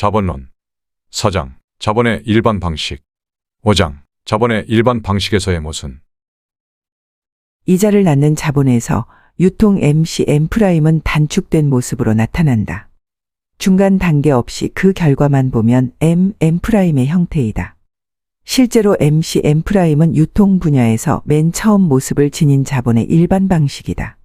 자본론. 4장. 자본의 일반 방식. 5장. 자본의 일반 방식에서의 모순. 이자를 낳는 자본에서 유통 MC M'은 단축된 모습으로 나타난다. 중간 단계 없이 그 결과만 보면 M'의 형태이다. 실제로 MC M'은 유통 분야에서 맨 처음 모습을 지닌 자본의 일반 방식이다.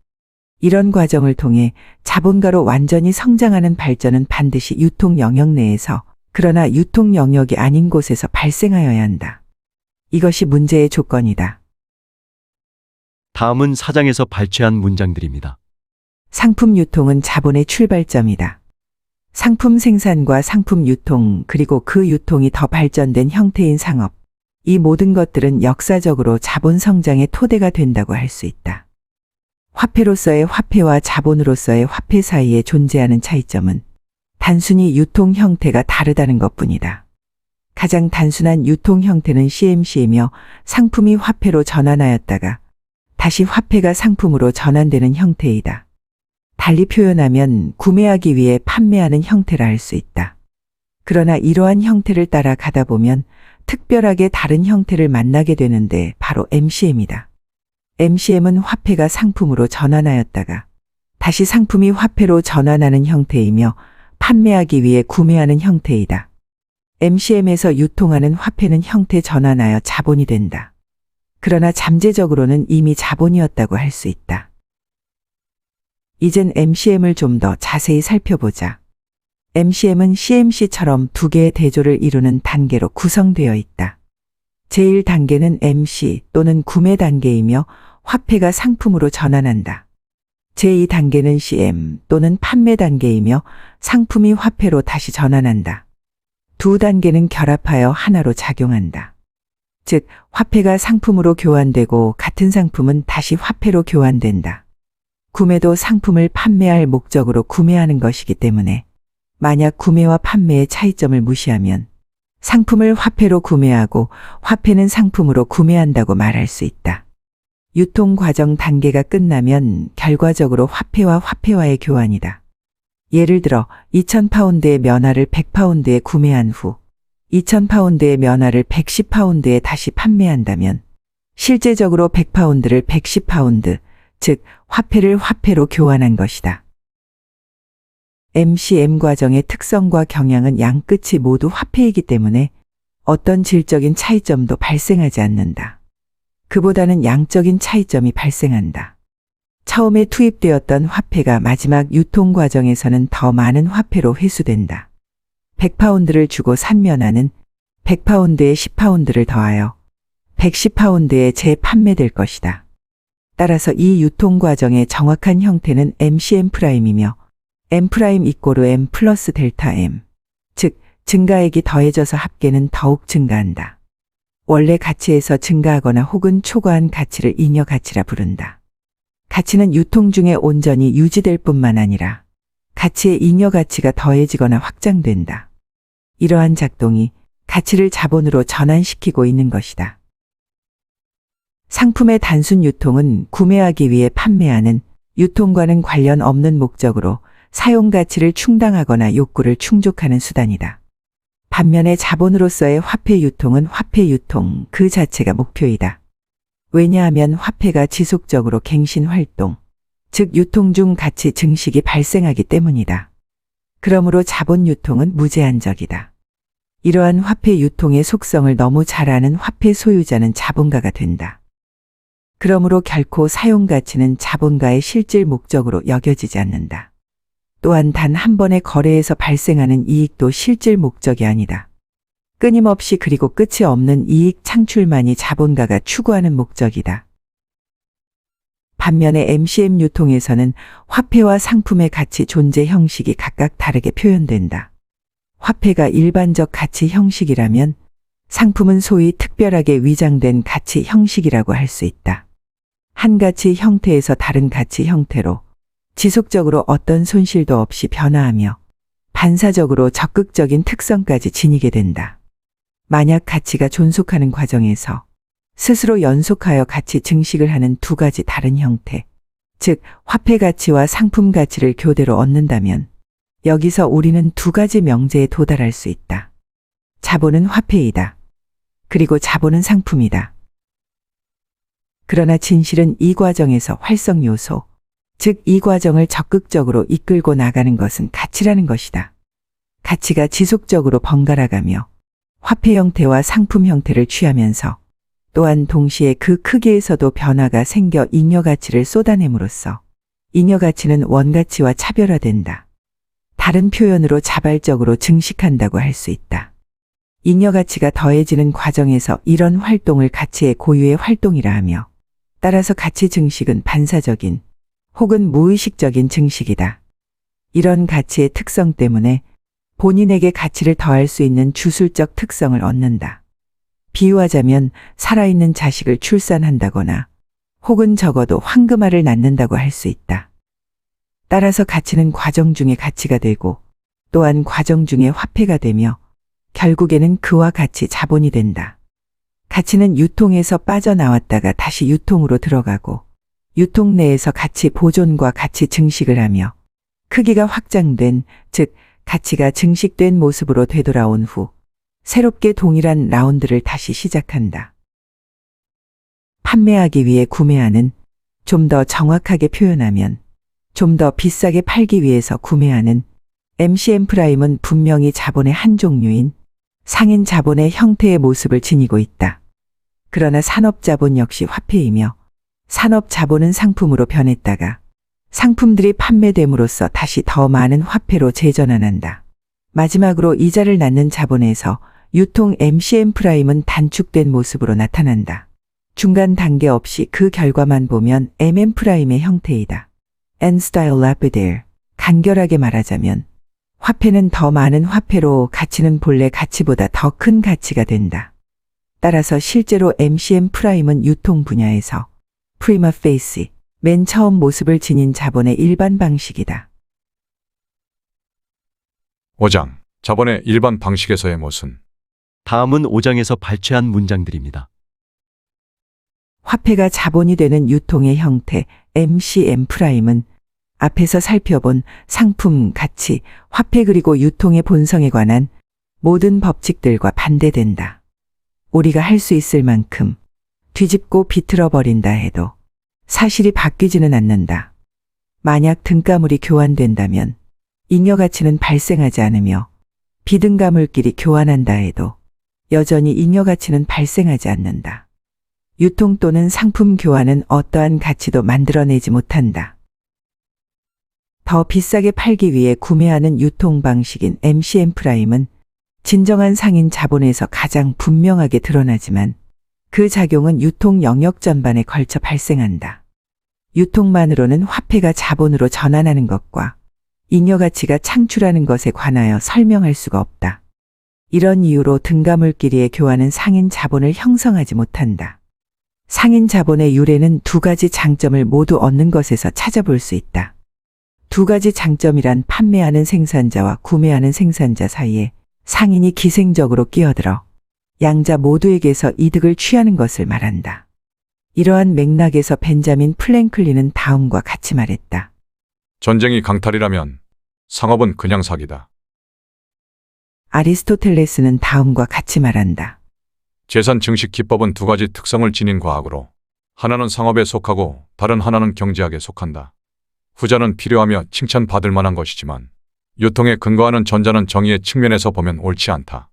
이런 과정을 통해 자본가로 완전히 성장하는 발전은 반드시 유통 영역 내에서, 그러나 유통 영역이 아닌 곳에서 발생하여야 한다. 이것이 문제의 조건이다. 다음은 4장에서 발췌한 문장들입니다. 상품 유통은 자본의 출발점이다. 상품 생산과 상품 유통, 그리고 그 유통이 더 발전된 형태인 상업, 이 모든 것들은 역사적으로 자본 성장의 토대가 된다고 할 수 있다. 화폐로서의 화폐와 자본으로서의 화폐 사이에 존재하는 차이점은 단순히 유통 형태가 다르다는 것뿐이다. 가장 단순한 유통 형태는 CMC이며 상품이 화폐로 전환하였다가 다시 화폐가 상품으로 전환되는 형태이다. 달리 표현하면 구매하기 위해 판매하는 형태라 할 수 있다. 그러나 이러한 형태를 따라 가다 보면 특별하게 다른 형태를 만나게 되는데 바로 MCM이다. MCM은 화폐가 상품으로 전환하였다가 다시 상품이 화폐로 전환하는 형태이며 판매하기 위해 구매하는 형태이다. MCM에서 유통하는 화폐는 형태 전환하여 자본이 된다. 그러나 잠재적으로는 이미 자본이었다고 할 수 있다. 이젠 MCM을 좀 더 자세히 살펴보자. MCM은 CMC처럼 두 개의 대조를 이루는 단계로 구성되어 있다. 제1단계는 MC 또는 구매 단계이며 화폐가 상품으로 전환한다. 제2단계는 CM 또는 판매 단계이며 상품이 화폐로 다시 전환한다. 두 단계는 결합하여 하나로 작용한다. 즉, 화폐가 상품으로 교환되고 같은 상품은 다시 화폐로 교환된다. 구매도 상품을 판매할 목적으로 구매하는 것이기 때문에 만약 구매와 판매의 차이점을 무시하면 상품을 화폐로 구매하고 화폐는 상품으로 구매한다고 말할 수 있다. 유통 과정 단계가 끝나면 결과적으로 화폐와 화폐와의 교환이다. 예를 들어 2,000파운드의 면화를 100파운드에 구매한 후 2,000파운드의 면화를 110파운드에 다시 판매한다면 실제적으로 100파운드를 110파운드, 즉 화폐를 화폐로 교환한 것이다. MCM 과정의 특성과 경향은 양 끝이 모두 화폐이기 때문에 어떤 질적인 차이점도 발생하지 않는다. 그보다는 양적인 차이점이 발생한다. 처음에 투입되었던 화폐가 마지막 유통 과정에서는 더 많은 화폐로 회수된다. 100파운드를 주고 산 면화는 100파운드에 10파운드를 더하여 110파운드에 재판매될 것이다. 따라서 이 유통 과정의 정확한 형태는 MCM'이며 M' 이꼬르 M 플러스 델타 M, 즉 증가액이 더해져서 합계는 더욱 증가한다. 원래 가치에서 증가하거나 혹은 초과한 가치를 잉여 가치라 부른다. 가치는 유통 중에 온전히 유지될 뿐만 아니라 가치의 잉여 가치가 더해지거나 확장된다. 이러한 작동이 가치를 자본으로 전환시키고 있는 것이다. 상품의 단순 유통은 구매하기 위해 판매하는 유통과는 관련 없는 목적으로 사용 가치를 충당하거나 욕구를 충족하는 수단이다. 반면에 자본으로서의 화폐 유통은 화폐 유통 그 자체가 목표이다. 왜냐하면 화폐가 지속적으로 갱신 활동, 즉 유통 중 가치 증식이 발생하기 때문이다. 그러므로 자본 유통은 무제한적이다. 이러한 화폐 유통의 속성을 너무 잘 아는 화폐 소유자는 자본가가 된다. 그러므로 결코 사용 가치는 자본가의 실질 목적으로 여겨지지 않는다. 또한 단 한 번의 거래에서 발생하는 이익도 실질 목적이 아니다. 끊임없이 그리고 끝이 없는 이익 창출만이 자본가가 추구하는 목적이다. 반면에 MCM 유통에서는 화폐와 상품의 가치 존재 형식이 각각 다르게 표현된다. 화폐가 일반적 가치 형식이라면 상품은 소위 특별하게 위장된 가치 형식이라고 할 수 있다. 한 가치 형태에서 다른 가치 형태로 지속적으로 어떤 손실도 없이 변화하며 반사적으로 적극적인 특성까지 지니게 된다. 만약 가치가 존속하는 과정에서 스스로 연속하여 가치 증식을 하는 두 가지 다른 형태, 즉 화폐 가치와 상품 가치를 교대로 얻는다면 여기서 우리는 두 가지 명제에 도달할 수 있다. 자본은 화폐이다. 그리고 자본은 상품이다. 그러나 진실은 이 과정에서 활성 요소, 즉 이 과정을 적극적으로 이끌고 나가는 것은 가치라는 것이다. 가치가 지속적으로 번갈아가며 화폐 형태와 상품 형태를 취하면서 또한 동시에 그 크기에서도 변화가 생겨 잉여 가치를 쏟아냄으로써 잉여 가치는 원가치와 차별화된다. 다른 표현으로 자발적으로 증식한다고 할 수 있다. 잉여 가치가 더해지는 과정에서 이런 활동을 가치의 고유의 활동이라 하며, 따라서 가치 증식은 반사적인 혹은 무의식적인 증식이다. 이런 가치의 특성 때문에 본인에게 가치를 더할 수 있는 주술적 특성을 얻는다. 비유하자면 살아있는 자식을 출산한다거나 혹은 적어도 황금알을 낳는다고 할 수 있다. 따라서 가치는 과정 중에 가치가 되고 또한 과정 중에 화폐가 되며 결국에는 그와 같이 자본이 된다. 가치는 유통에서 빠져나왔다가 다시 유통으로 들어가고 유통 내에서 가치 보존과 가치 증식을 하며 크기가 확장된, 즉 가치가 증식된 모습으로 되돌아온 후 새롭게 동일한 라운드를 다시 시작한다. 판매하기 위해 구매하는, 좀 더 정확하게 표현하면 좀 더 비싸게 팔기 위해서 구매하는 MCM 프라임은 분명히 자본의 한 종류인 상인 자본의 형태의 모습을 지니고 있다. 그러나 산업 자본 역시 화폐이며 산업 자본은 상품으로 변했다가 상품들이 판매됨으로써 다시 더 많은 화폐로 재전환한다. 마지막으로 이자를 낳는 자본에서 유통 MCM 프라임은 단축된 모습으로 나타난다. 중간 단계 없이 그 결과만 보면 MM 프라임의 형태이다. End style lapidary. 간결하게 말하자면 화폐는 더 많은 화폐로 가치는 본래 가치보다 더 큰 가치가 된다. 따라서 실제로 MCM 프라임은 유통 분야에서 prima facie, 맨 처음 모습을 지닌 자본의 일반 방식이다. 5장. 자본의 일반 방식에서의 모순. 다음은 5장에서 발췌한 문장들입니다. 화폐가 자본이 되는 유통의 형태 MCM 프라임은 앞에서 살펴본 상품, 가치, 화폐 그리고 유통의 본성에 관한 모든 법칙들과 반대된다. 우리가 할 수 있을 만큼 뒤집고 비틀어 버린다 해도 사실이 바뀌지는 않는다. 만약 등가물이 교환된다면 잉여 가치는 발생하지 않으며 비등가물끼리 교환한다 해도 여전히 잉여 가치는 발생하지 않는다. 유통 또는 상품 교환은 어떠한 가치도 만들어내지 못한다. 더 비싸게 팔기 위해 구매하는 유통 방식인 MCM 프라임은 진정한 상인 자본에서 가장 분명하게 드러나지만 그 작용은 유통 영역 전반에 걸쳐 발생한다. 유통만으로는 화폐가 자본으로 전환하는 것과 잉여 가치가 창출하는 것에 관하여 설명할 수가 없다. 이런 이유로 등가물끼리의 교환은 상인 자본을 형성하지 못한다. 상인 자본의 유래는 두 가지 장점을 모두 얻는 것에서 찾아볼 수 있다. 두 가지 장점이란 판매하는 생산자와 구매하는 생산자 사이에 상인이 기생적으로 끼어들어 양자 모두에게서 이득을 취하는 것을 말한다. 이러한 맥락에서 벤자민 플랭클린은 다음과 같이 말했다. 전쟁이 강탈이라면 상업은 그냥 사기다. 아리스토텔레스는 다음과 같이 말한다. 재산 증식 기법은 두 가지 특성을 지닌 과학으로 하나는 상업에 속하고 다른 하나는 경제학에 속한다. 후자는 필요하며 칭찬받을 만한 것이지만 유통에 근거하는 전자는 정의의 측면에서 보면 옳지 않다.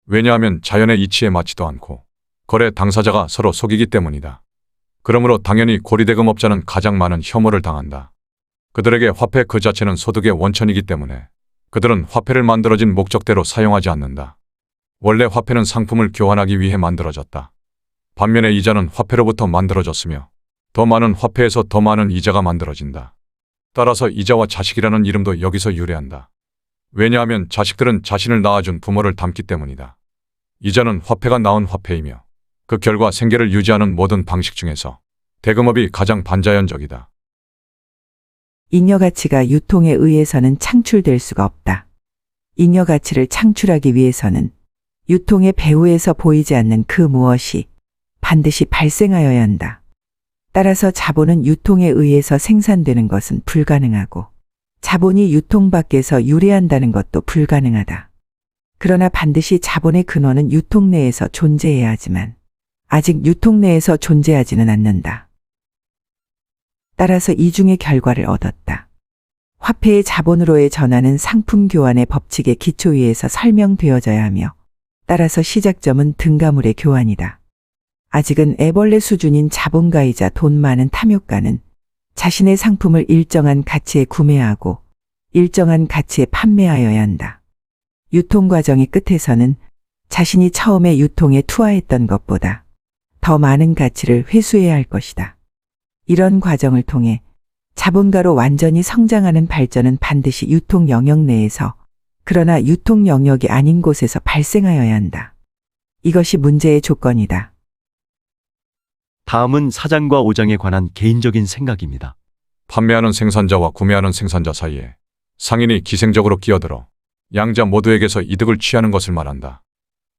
왜냐하면 자연의 이치에 맞지도 않고 거래 당사자가 서로 속이기 때문이다. 그러므로 당연히 고리대금업자는 가장 많은 혐오를 당한다. 그들에게 화폐 그 자체는 소득의 원천이기 때문에 그들은 화폐를 만들어진 목적대로 사용하지 않는다. 원래 화폐는 상품을 교환하기 위해 만들어졌다. 반면에 이자는 화폐로부터 만들어졌으며 더 많은 화폐에서 더 많은 이자가 만들어진다. 따라서 이자와 자식이라는 이름도 여기서 유래한다. 왜냐하면 자식들은 자신을 낳아준 부모를 닮기 때문이다. 이자는 화폐가 낳은 화폐이며 그 결과 생계를 유지하는 모든 방식 중에서 대금업이 가장 반자연적이다. 잉여 가치가 유통에 의해서는 창출될 수가 없다. 잉여 가치를 창출하기 위해서는 유통의 배후에서 보이지 않는 그 무엇이 반드시 발생하여야 한다. 따라서 자본은 유통에 의해서 생산되는 것은 불가능하고 자본이 유통 밖에서 유래한다는 것도 불가능하다. 그러나 반드시 자본의 근원은 유통 내에서 존재해야 하지만 아직 유통 내에서 존재하지는 않는다. 따라서 이중의 결과를 얻었다. 화폐의 자본으로의 전환은 상품 교환의 법칙의 기초 위에서 설명되어져야 하며 따라서 시작점은 등가물의 교환이다. 아직은 애벌레 수준인 자본가이자 돈 많은 탐욕가는 자신의 상품을 일정한 가치에 구매하고 일정한 가치에 판매하여야 한다. 유통 과정의 끝에서는 자신이 처음에 유통에 투하했던 것보다 더 많은 가치를 회수해야 할 것이다. 이런 과정을 통해 자본가로 완전히 성장하는 발전은 반드시 유통 영역 내에서 그러나 유통 영역이 아닌 곳에서 발생하여야 한다. 이것이 문제의 조건이다. 다음은 사장과 오장에 관한 개인적인 생각입니다. 판매하는 생산자와 구매하는 생산자 사이에 상인이 기생적으로 끼어들어 양자 모두에게서 이득을 취하는 것을 말한다.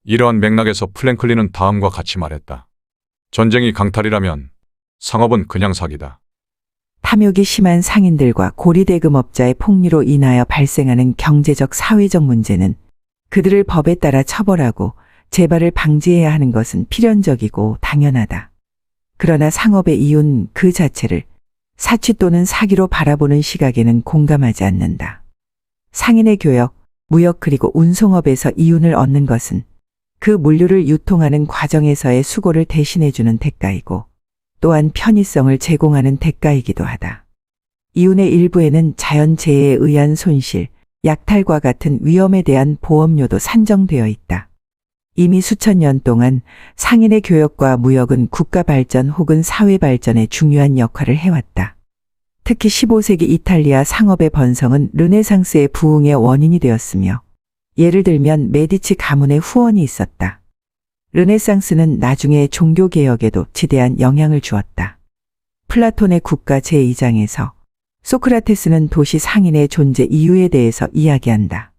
이러한 맥락에서 플랭클린은 다음과 같이 말했다. 전쟁이 강탈이라면 상업은 그냥 사기다. 탐욕이 심한 상인들과 고리대금업자의 폭리로 인하여 발생하는 경제적 사회적 문제는 그들을 법에 따라 처벌하고 재발을 방지해야 하는 것은 필연적이고 당연하다. 그러나 상업의 이윤 그 자체를 사치 또는 사기로 바라보는 시각에는 공감하지 않는다. 상인의 교역, 무역 그리고 운송업에서 이윤을 얻는 것은 그 물류를 유통하는 과정에서의 수고를 대신해주는 대가이고 또한 편의성을 제공하는 대가이기도 하다. 이윤의 일부에는 자연재해에 의한 손실, 약탈과 같은 위험에 대한 보험료도 산정되어 있다. 이미 수천 년 동안 상인의 교역과 무역은 국가 발전 혹은 사회 발전에 중요한 역할을 해왔다. 특히 15세기 이탈리아 상업의 번성은 르네상스의 부흥의 원인이 되었으며 예를 들면 메디치 가문의 후원이 있었다. 르네상스는 나중에 종교개혁에도 지대한 영향을 주었다. 플라톤의 국가 제2장에서 소크라테스는 도시 상인의 존재 이유에 대해서 이야기한다.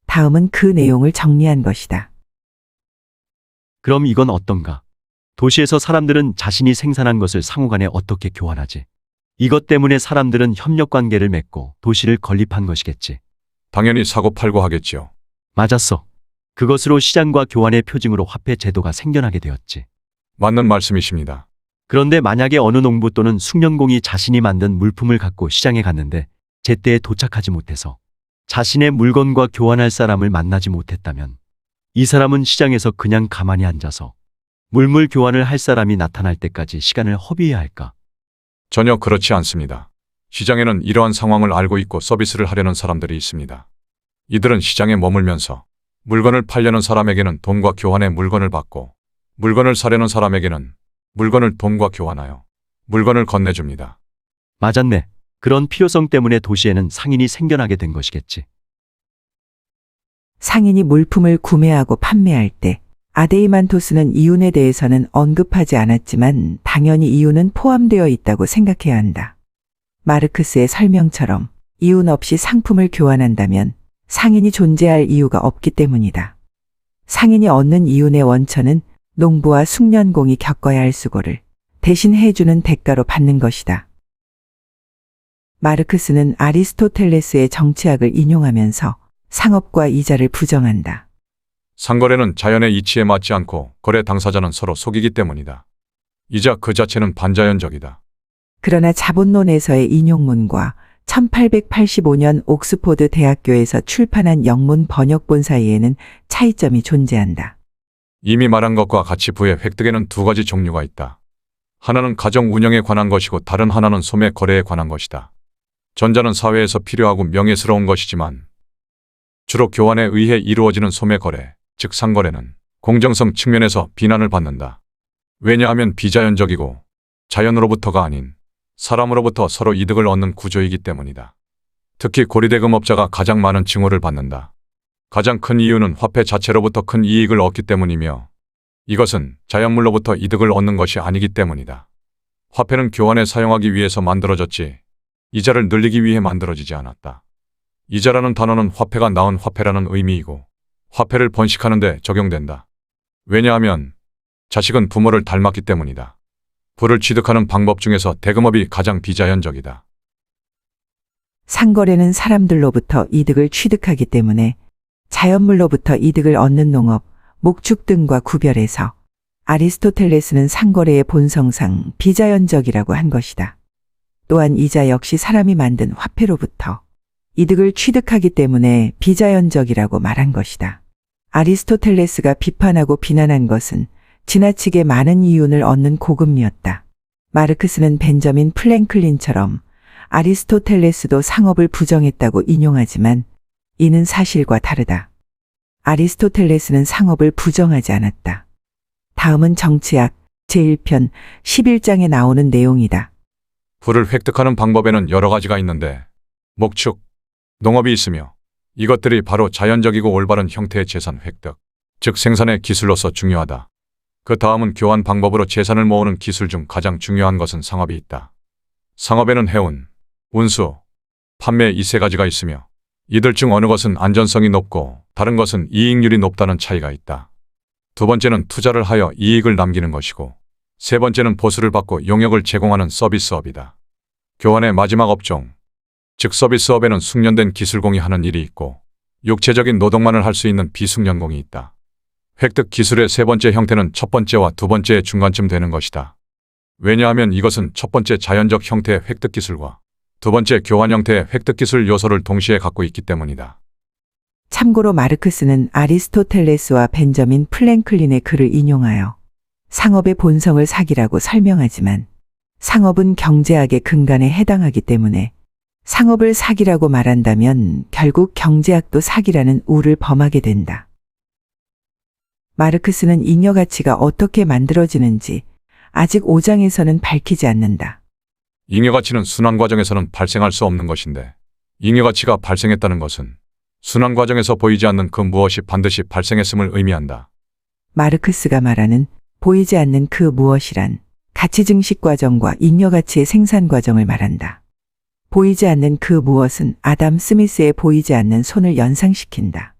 다음은 그 내용을 정리한 것이다. 그럼 이건 어떤가? 도시에서 사람들은 자신이 생산한 것을 상호간에 어떻게 교환하지? 이것 때문에 사람들은 협력관계를 맺고 도시를 건립한 것이겠지. 당연히 사고 팔고 하겠지요. 맞았어. 그것으로 시장과 교환의 표징으로 화폐 제도가 생겨나게 되었지. 맞는 말씀이십니다. 그런데 만약에 어느 농부 또는 숙련공이 자신이 만든 물품을 갖고 시장에 갔는데 제때에 도착하지 못해서 자신의 물건과 교환할 사람을 만나지 못했다면 이 사람은 시장에서 그냥 가만히 앉아서 물물 교환을 할 사람이 나타날 때까지 시간을 허비해야 할까? 전혀 그렇지 않습니다. 시장에는 이러한 상황을 알고 있고 서비스를 하려는 사람들이 있습니다. 이들은 시장에 머물면서 물건을 팔려는 사람에게는 돈과 교환해 물건을 받고 물건을 사려는 사람에게는 물건을 돈과 교환하여 물건을 건네줍니다. 맞았네. 그런 필요성 때문에 도시에는 상인이 생겨나게 된 것이겠지. 상인이 물품을 구매하고 판매할 때 아데이만토스는 이윤에 대해서는 언급하지 않았지만 당연히 이윤은 포함되어 있다고 생각해야 한다. 마르크스의 설명처럼 이윤 없이 상품을 교환한다면 상인이 존재할 이유가 없기 때문이다. 상인이 얻는 이윤의 원천은 농부와 숙련공이 겪어야 할 수고를 대신 해주는 대가로 받는 것이다. 마르크스는 아리스토텔레스의 정치학을 인용하면서 상업과 이자를 부정한다. 상거래는 자연의 이치에 맞지 않고 거래 당사자는 서로 속이기 때문이다. 이자 그 자체는 반자연적이다. 그러나 자본론에서의 인용문과 1885년 옥스포드 대학교에서 출판한 영문 번역본 사이에는 차이점이 존재한다. 이미 말한 것과 같이 부의 획득에는 두 가지 종류가 있다. 하나는 가정 운영에 관한 것이고 다른 하나는 소매 거래에 관한 것이다. 전자는 사회에서 필요하고 명예스러운 것이지만 주로 교환에 의해 이루어지는 소매 거래, 즉 상거래는 공정성 측면에서 비난을 받는다. 왜냐하면 비자연적이고 자연으로부터가 아닌 사람으로부터 서로 이득을 얻는 구조이기 때문이다. 특히 고리대금업자가 가장 많은 징후를 받는다. 가장 큰 이유는 화폐 자체로부터 큰 이익을 얻기 때문이며 이것은 자연물로부터 이득을 얻는 것이 아니기 때문이다. 화폐는 교환에 사용하기 위해서 만들어졌지 이자를 늘리기 위해 만들어지지 않았다. 이자라는 단어는 화폐가 낳은 화폐라는 의미이고 화폐를 번식하는 데 적용된다. 왜냐하면 자식은 부모를 닮았기 때문이다. 부를 취득하는 방법 중에서 대금업이 가장 비자연적이다. 상거래는 사람들로부터 이득을 취득하기 때문에 자연물로부터 이득을 얻는 농업, 목축 등과 구별해서 아리스토텔레스는 상거래의 본성상 비자연적이라고 한 것이다. 또한 이자 역시 사람이 만든 화폐로부터 이득을 취득하기 때문에 비자연적이라고 말한 것이다. 아리스토텔레스가 비판하고 비난한 것은 지나치게 많은 이윤을 얻는 고금리였다. 마르크스는 벤저민 플랭클린처럼 아리스토텔레스도 상업을 부정했다고 인용하지만 이는 사실과 다르다. 아리스토텔레스는 상업을 부정하지 않았다. 다음은 정치학 제1편 11장에 나오는 내용이다. 부를 획득하는 방법에는 여러 가지가 있는데 목축, 농업이 있으며 이것들이 바로 자연적이고 올바른 형태의 재산 획득, 즉 생산의 기술로서 중요하다. 그 다음은 교환 방법으로 재산을 모으는 기술 중 가장 중요한 것은 상업이 있다. 상업에는 해운, 운수, 판매 이 세 가지가 있으며 이들 중 어느 것은 안전성이 높고 다른 것은 이익률이 높다는 차이가 있다. 두 번째는 투자를 하여 이익을 남기는 것이고 세 번째는 보수를 받고 용역을 제공하는 서비스업이다. 교환의 마지막 업종, 즉 서비스업에는 숙련된 기술공이 하는 일이 있고 육체적인 노동만을 할 수 있는 비숙련공이 있다. 획득 기술의 세 번째 형태는 첫 번째와 두 번째의 중간쯤 되는 것이다. 왜냐하면 이것은 첫 번째 자연적 형태의 획득 기술과 두 번째 교환 형태의 획득 기술 요소를 동시에 갖고 있기 때문이다. 참고로 마르크스는 아리스토텔레스와 벤저민 플랭클린의 글을 인용하여 상업의 본성을 사기라고 설명하지만 상업은 경제학의 근간에 해당하기 때문에 상업을 사기라고 말한다면 결국 경제학도 사기라는 우를 범하게 된다. 마르크스는 잉여 가치가 어떻게 만들어지는지 아직 5장에서는 밝히지 않는다. 잉여 가치는 순환 과정에서는 발생할 수 없는 것인데 잉여 가치가 발생했다는 것은 순환 과정에서 보이지 않는 그 무엇이 반드시 발생했음을 의미한다. 마르크스가 말하는 보이지 않는 그 무엇이란 가치 증식 과정과 잉여 가치의 생산 과정을 말한다. 보이지 않는 그 무엇은 아담 스미스의 보이지 않는 손을 연상시킨다.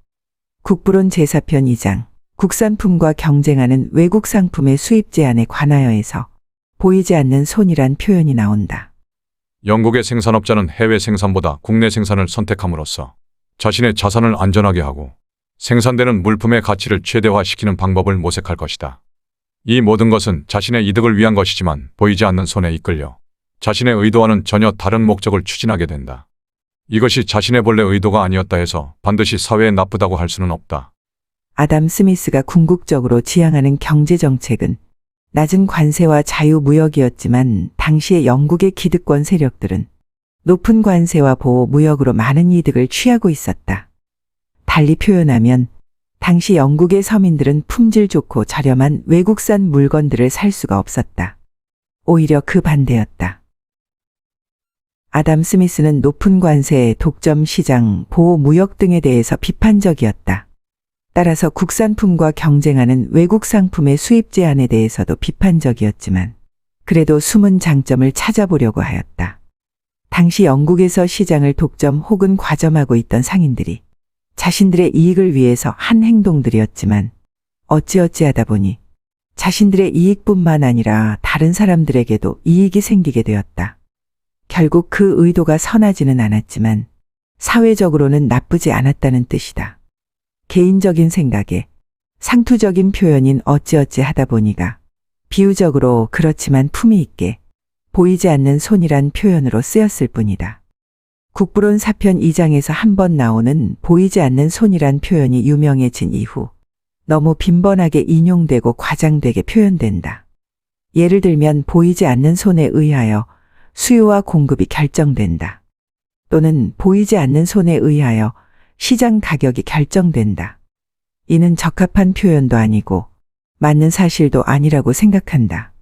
국부론 제4편 2장 국산품과 경쟁하는 외국 상품의 수입 제한에 관하여에서 보이지 않는 손이란 표현이 나온다. 영국의 생산업자는 해외 생산보다 국내 생산을 선택함으로써 자신의 자산을 안전하게 하고 생산되는 물품의 가치를 최대화시키는 방법을 모색할 것이다. 이 모든 것은 자신의 이득을 위한 것이지만 보이지 않는 손에 이끌려 자신의 의도와는 전혀 다른 목적을 추진하게 된다. 이것이 자신의 본래 의도가 아니었다 해서 반드시 사회에 나쁘다고 할 수는 없다. 아담 스미스가 궁극적으로 지향하는 경제정책은 낮은 관세와 자유무역이었지만 당시의 영국의 기득권 세력들은 높은 관세와 보호 무역으로 많은 이득을 취하고 있었다. 달리 표현하면 당시 영국의 서민들은 품질 좋고 저렴한 외국산 물건들을 살 수가 없었다. 오히려 그 반대였다. 아담 스미스는 높은 관세, 독점 시장, 보호 무역 등에 대해서 비판적이었다. 따라서 국산품과 경쟁하는 외국 상품의 수입 제한에 대해서도 비판적이었지만 그래도 숨은 장점을 찾아보려고 하였다. 당시 영국에서 시장을 독점 혹은 과점하고 있던 상인들이 자신들의 이익을 위해서 한 행동들이었지만 어찌어찌하다 보니 자신들의 이익뿐만 아니라 다른 사람들에게도 이익이 생기게 되었다. 결국 그 의도가 선하지는 않았지만 사회적으로는 나쁘지 않았다는 뜻이다. 개인적인 생각에 상투적인 표현인 어찌어찌 하다 보니가 비유적으로 그렇지만 품위 있게 보이지 않는 손이란 표현으로 쓰였을 뿐이다. 국부론 4편 2장에서 한 번 나오는 보이지 않는 손이란 표현이 유명해진 이후 너무 빈번하게 인용되고 과장되게 표현된다. 예를 들면 보이지 않는 손에 의하여 수요와 공급이 결정된다. 또는 보이지 않는 손에 의하여 시장 가격이 결정된다. 이는 적합한 표현도 아니고 맞는 사실도 아니라고 생각한다.